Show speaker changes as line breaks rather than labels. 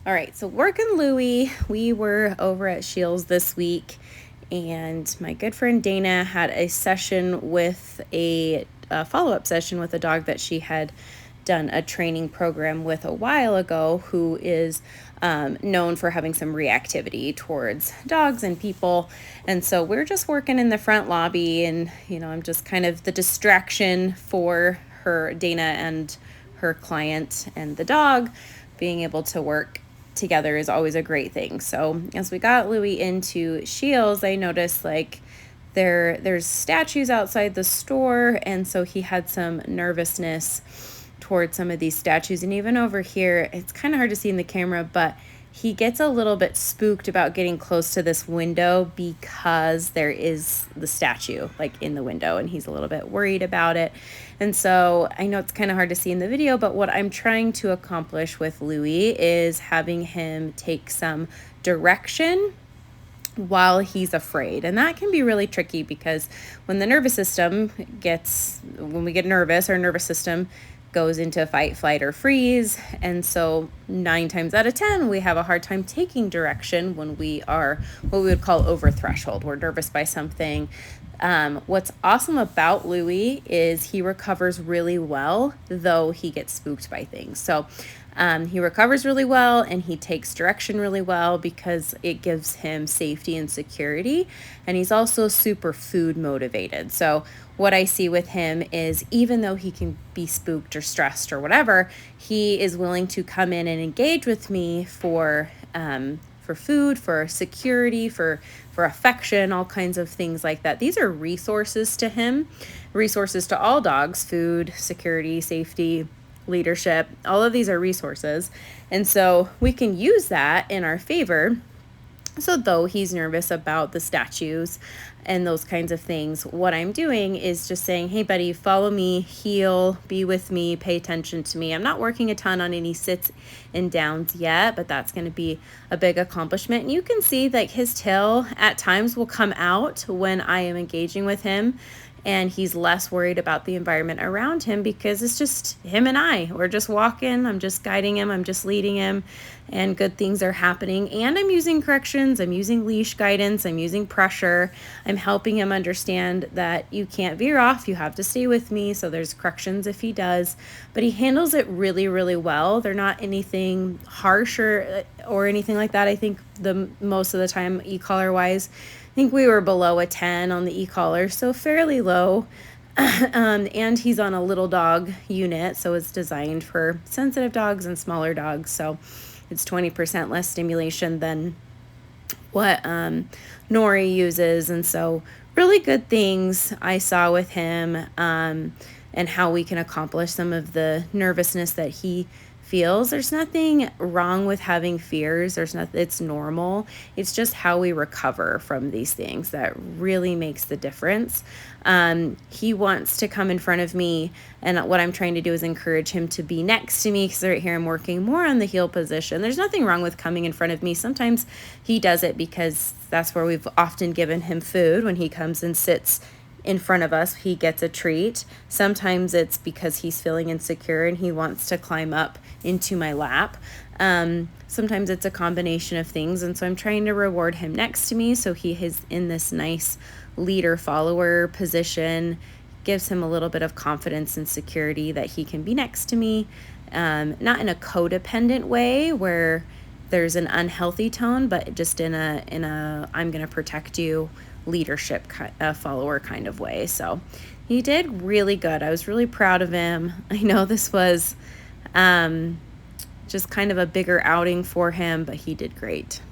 All right, so working Louie, we were over at Shields this week, and my good friend Dana had a session with a follow-up session with a dog that she had done a training program with a while ago, who is known for having some reactivity towards dogs and people. And so we're just working in the front lobby, and I'm just kind of the distraction for her, Dana, and her client and the dog. Being able to work together is always a great thing. So as we got Louie into Shields, I noticed there's statues outside the store, and so he had some nervousness towards some of these statues. And even over here, it's kind of hard to see in the camera, but he gets a little bit spooked about getting close to this window because there is the statue in the window, and he's a little bit worried about it. And so I know it's kind of hard to see in the video, but what I'm trying to accomplish with Louie is having him take some direction while he's afraid. And that can be really tricky because when we get nervous, our nervous system goes into fight, flight, or freeze. And so 9 times out of 10, we have a hard time taking direction when we are what we would call over threshold. We're nervous by something. What's awesome about Louie is he recovers really well, though he gets spooked by things. So he recovers really well, and he takes direction really well because it gives him safety and security. And he's also super food motivated. So what I see with him is, even though he can be spooked or stressed or whatever, he is willing to come in and engage with me for food, for security, for affection, all kinds of things like that. These are resources to him, resources to all dogs: food, security, safety, leadership. All of these are resources. And so we can use that in our favor. So though he's nervous about the statues and those kinds of things, what I'm doing is just saying, hey buddy, follow me, heel, be with me, pay attention to me. I'm not working a ton on any sits and downs yet, but that's going to be a big accomplishment. And you can see his tail at times will come out when I am engaging with him, and he's less worried about the environment around him because it's just him and I. We're just walking. I'm just guiding him. I'm just leading him, and good things are happening. And I'm using corrections. I'm using leash guidance. I'm using pressure. I'm helping him understand that you can't veer off. You have to stay with me. So there's corrections if he does. But he handles it really, really well. They're not anything harsh or anything like that. I think most of the time, e-collar wise, I think we were below a 10 on the e-collar, so fairly low. And he's on a little dog unit, so it's designed for sensitive dogs and smaller dogs. So it's 20% less stimulation than what Nori uses. And so really good things I saw with him, and how we can accomplish some of the nervousness that he feels. There's nothing wrong with having fears. It's normal. It's just how we recover from these things that really makes the difference. He wants to come in front of me, and what I'm trying to do is encourage him to be next to me, because right here I'm working more on the heel position. There's nothing wrong with coming in front of me. Sometimes he does it because that's where we've often given him food. When he comes and sits in front of us, he gets a treat. Sometimes it's because he's feeling insecure and he wants to climb up into my lap. Sometimes it's a combination of things. And so I'm trying to reward him next to me, so he is in this nice leader follower position. Gives him a little bit of confidence and security that he can be next to me, not in a codependent way where there's an unhealthy tone, but just in a I'm going to protect you leadership follower kind of way. So he did really good. I was really proud of him. I know this was just kind of a bigger outing for him, but he did great.